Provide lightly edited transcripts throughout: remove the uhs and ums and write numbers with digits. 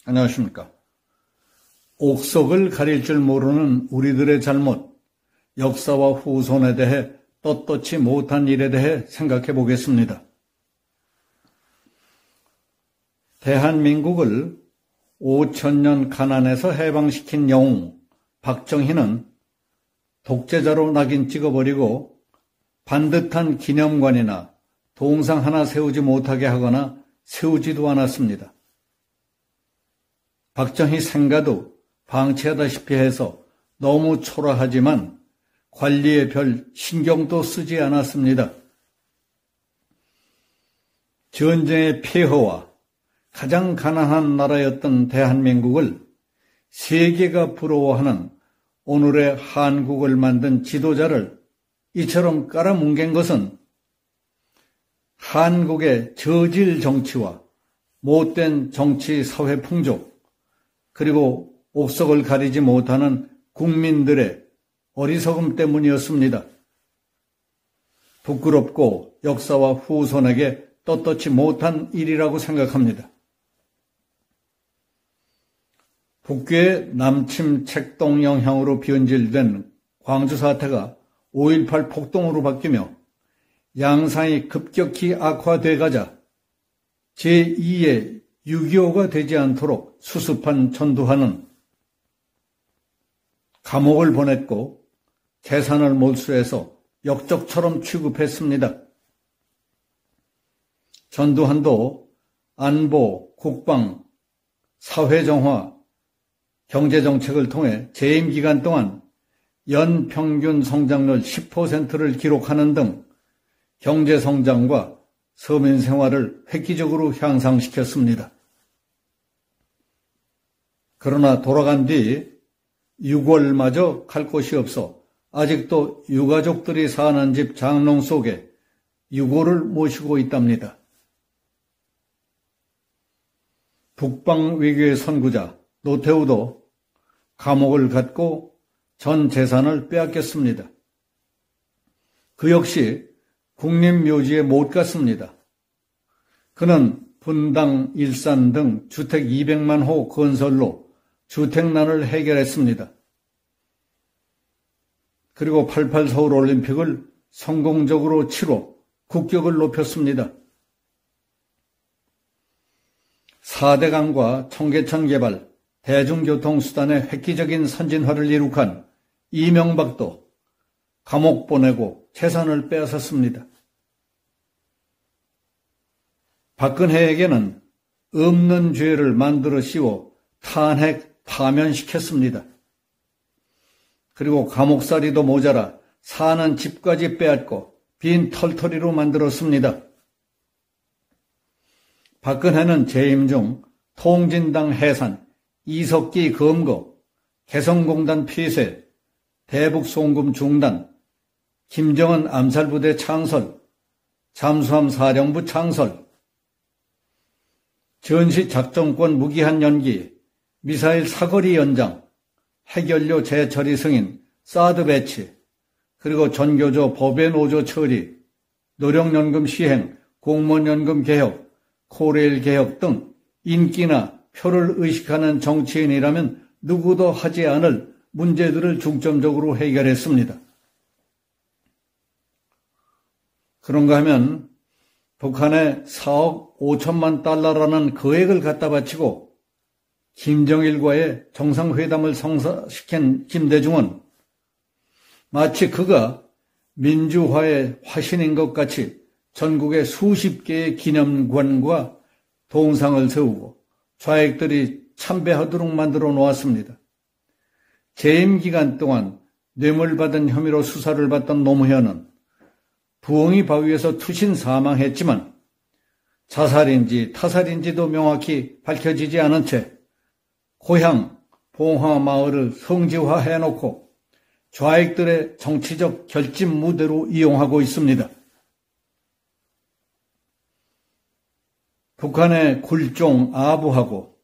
안녕하십니까. 옥석을 가릴 줄 모르는 우리들의 잘못, 역사와 후손에 대해 떳떳이 못한 일에 대해 생각해 보겠습니다. 대한민국을 5,000년 가난에서 해방시킨 영웅 박정희는 독재자로 낙인 찍어버리고 반듯한 기념관이나 동상 하나 세우지 못하게 하거나 세우지도 않았습니다. 박정희 생가도 방치하다시피 해서 너무 초라하지만 관리에 별 신경도 쓰지 않았습니다. 전쟁의 폐허와 가장 가난한 나라였던 대한민국을 세계가 부러워하는 오늘의 한국을 만든 지도자를 이처럼 깔아뭉갠 것은 한국의 저질 정치와 못된 정치 사회 풍조, 그리고 옥석을 가리지 못하는 국민들의 어리석음 때문이었습니다. 부끄럽고 역사와 후손에게 떳떳이 못한 일이라고 생각합니다. 북괴의 남침 책동 영향으로 변질된 광주 사태가 5.18 폭동으로 바뀌며 양상이 급격히 악화돼 가자 제2의 6.25가 되지 않도록 수습한 전두환은 감옥을 보냈고 재산을 몰수해서 역적처럼 취급했습니다. 전두환도 안보, 국방, 사회정화, 경제정책을 통해 재임 기간 동안 연평균 성장률 10%를 기록하는 등 경제성장과 서민생활을 획기적으로 향상시켰습니다. 그러나 돌아간 뒤 6월마저 갈 곳이 없어 아직도 유가족들이 사는 집 장롱 속에 유고를 모시고 있답니다. 북방외교의 선구자 노태우도 감옥을 갔고 전 재산을 빼앗겼습니다. 그 역시 국립묘지에 못 갔습니다. 그는 분당, 일산 등 주택 200만 호 건설로 주택난을 해결했습니다. 그리고 88 서울올림픽을 성공적으로 치러 국격을 높였습니다. 4대강과 청계천 개발, 대중교통수단의 획기적인 선진화를 이룩한 이명박도 감옥 보내고 재산을 빼앗았습니다. 박근혜에게는 없는 죄를 만들어 씌워 탄핵 파면시켰습니다. 그리고 감옥살이도 모자라 사는 집까지 빼앗고 빈 털터리로 만들었습니다. 박근혜는 재임 중 통진당 해산, 이석기 검거, 개성공단 폐쇄, 대북송금 중단, 김정은 암살부대 창설, 잠수함 사령부 창설, 전시작전권 무기한 연기, 미사일 사거리 연장, 핵연료 재처리 승인, 사드 배치, 그리고 전교조 법외 노조 처리, 노령연금 시행, 공무원연금 개혁, 코레일 개혁 등 인기나 표를 의식하는 정치인이라면 누구도 하지 않을 문제들을 중점적으로 해결했습니다. 그런가 하면 북한에 4억 5천만 달러라는 거액을 갖다 바치고 김정일과의 정상회담을 성사시킨 김대중은 마치 그가 민주화의 화신인 것 같이 전국에 수십 개의 기념관과 동상을 세우고 좌익들이 참배하도록 만들어 놓았습니다. 재임 기간 동안 뇌물받은 혐의로 수사를 받던 노무현은 부엉이 바위에서 투신 사망했지만 자살인지 타살인지도 명확히 밝혀지지 않은 채 고향 봉화마을을 성지화해놓고 좌익들의 정치적 결집 무대로 이용하고 있습니다. 북한의 굴종 아부하고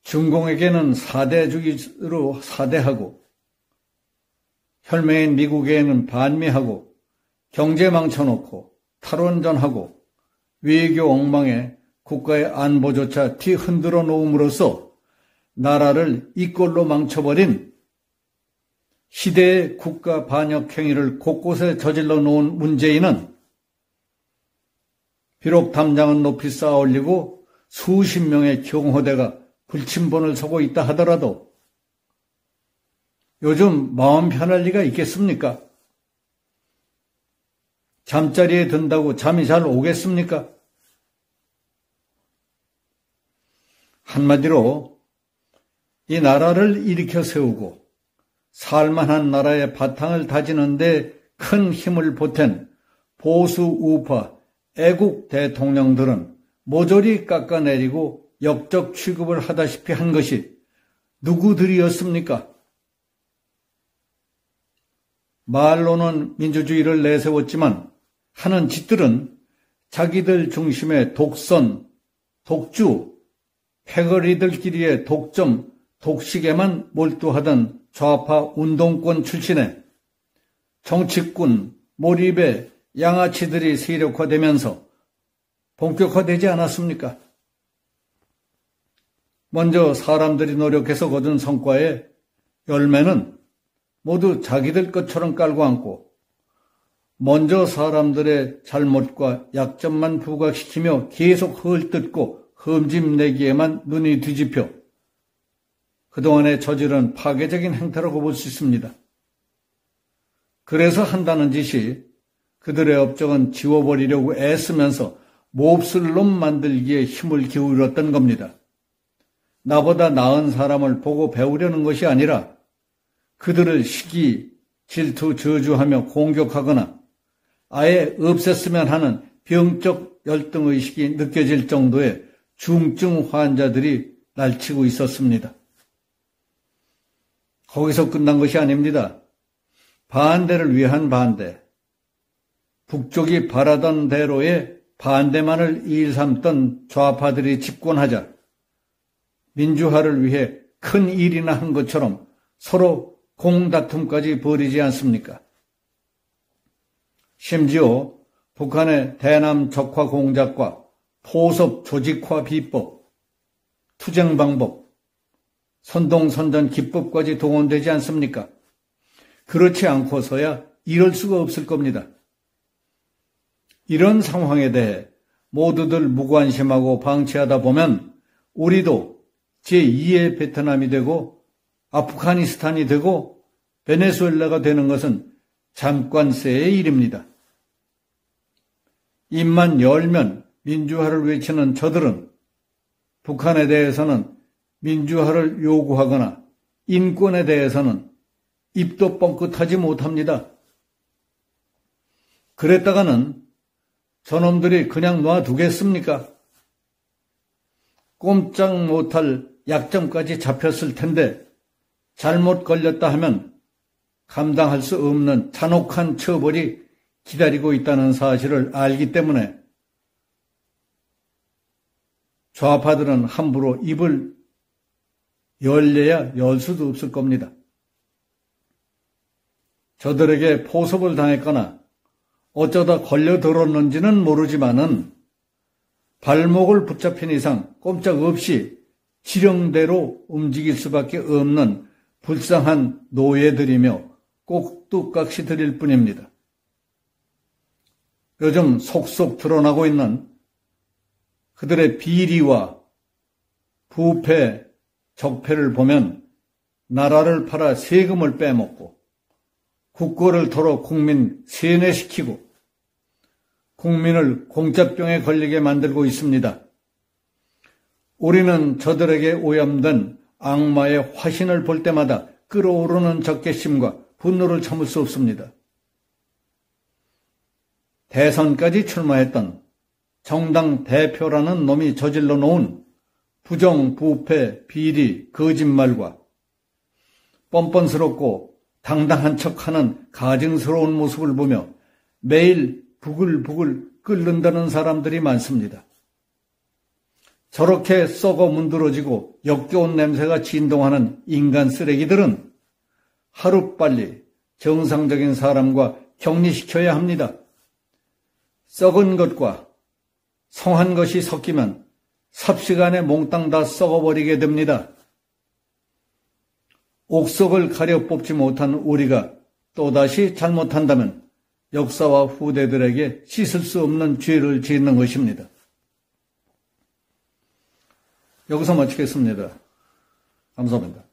중공에게는 사대주의로 사대하고 혈맹인 미국에는 반미하고 경제 망쳐놓고 탈원전하고 외교 엉망에 국가의 안보조차 뒤흔들어 놓음으로써 나라를 이 꼴로 망쳐버린 시대의 국가 반역 행위를 곳곳에 저질러 놓은 문재인은 비록 담장은 높이 쌓아 올리고 수십 명의 경호대가 불침번을 서고 있다 하더라도 요즘 마음 편할 리가 있겠습니까? 잠자리에 든다고 잠이 잘 오겠습니까? 한마디로 이 나라를 일으켜 세우고 살만한 나라의 바탕을 다지는 데 큰 힘을 보탠 보수 우파 애국 대통령들은 모조리 깎아내리고 역적 취급을 하다시피 한 것이 누구들이었습니까? 말로는 민주주의를 내세웠지만 하는 짓들은 자기들 중심의 독선, 독주, 패거리들끼리의 독점, 독식에만 몰두하던 좌파 운동권 출신의 정치꾼 몰입의 양아치들이 세력화되면서 본격화되지 않았습니까? 먼저 사람들이 노력해서 거둔 성과의 열매는 모두 자기들 것처럼 깔고 앉고 먼저 사람들의 잘못과 약점만 부각시키며 계속 헐뜯고 흠집내기에만 눈이 뒤집혀 그동안에 저지른 파괴적인 행태라고 볼 수 있습니다. 그래서 한다는 짓이 그들의 업적은 지워버리려고 애쓰면서 몹쓸 놈 만들기에 힘을 기울였던 겁니다. 나보다 나은 사람을 보고 배우려는 것이 아니라 그들을 시기, 질투, 저주하며 공격하거나 아예 없앴으면 하는 병적 열등의식이 느껴질 정도의 중증 환자들이 날치고 있었습니다. 거기서 끝난 것이 아닙니다. 반대를 위한 반대, 북쪽이 바라던 대로의 반대만을 일삼던 좌파들이 집권하자 민주화를 위해 큰 일이나 한 것처럼 서로 공다툼까지 벌이지 않습니까? 심지어 북한의 대남 적화 공작과 포섭 조직화 비법, 투쟁 방법, 선동선전 기법까지 동원되지 않습니까? 그렇지 않고서야 이럴 수가 없을 겁니다. 이런 상황에 대해 모두들 무관심하고 방치하다 보면 우리도 제2의 베트남이 되고 아프가니스탄이 되고 베네수엘라가 되는 것은 잠깐새의 일입니다. 입만 열면 민주화를 외치는 저들은 북한에 대해서는 민주화를 요구하거나 인권에 대해서는 입도 뻥끗하지 못합니다. 그랬다가는 저놈들이 그냥 놔두겠습니까? 꼼짝 못할 약점까지 잡혔을 텐데 잘못 걸렸다 하면 감당할 수 없는 잔혹한 처벌이 기다리고 있다는 사실을 알기 때문에 좌파들은 함부로 입을 열려야 열 수도 없을 겁니다. 저들에게 포섭을 당했거나 어쩌다 걸려들었는지는 모르지만은 발목을 붙잡힌 이상 꼼짝없이 지령대로 움직일 수밖에 없는 불쌍한 노예들이며 꼭두각시 드릴 뿐입니다. 요즘 속속 드러나고 있는 그들의 비리와 부패, 적폐를 보면 나라를 팔아 세금을 빼먹고 국고를 털어 국민 세뇌시키고 국민을 공짜병에 걸리게 만들고 있습니다. 우리는 저들에게 오염된 악마의 화신을 볼 때마다 끓어오르는 적개심과 분노를 참을 수 없습니다. 대선까지 출마했던 정당 대표라는 놈이 저질러 놓은 부정, 부패, 비리, 거짓말과 뻔뻔스럽고 당당한 척하는 가증스러운 모습을 보며 매일 부글부글 끓는다는 사람들이 많습니다. 저렇게 썩어 문드러지고 역겨운 냄새가 진동하는 인간 쓰레기들은 하루빨리 정상적인 사람과 격리시켜야 합니다. 썩은 것과 성한 것이 섞이면 삽시간에 몽땅 다 썩어버리게 됩니다. 옥석을 가려 뽑지 못한 우리가 또다시 잘못한다면 역사와 후대들에게 씻을 수 없는 죄를 짓는 것입니다. 여기서 마치겠습니다. 감사합니다.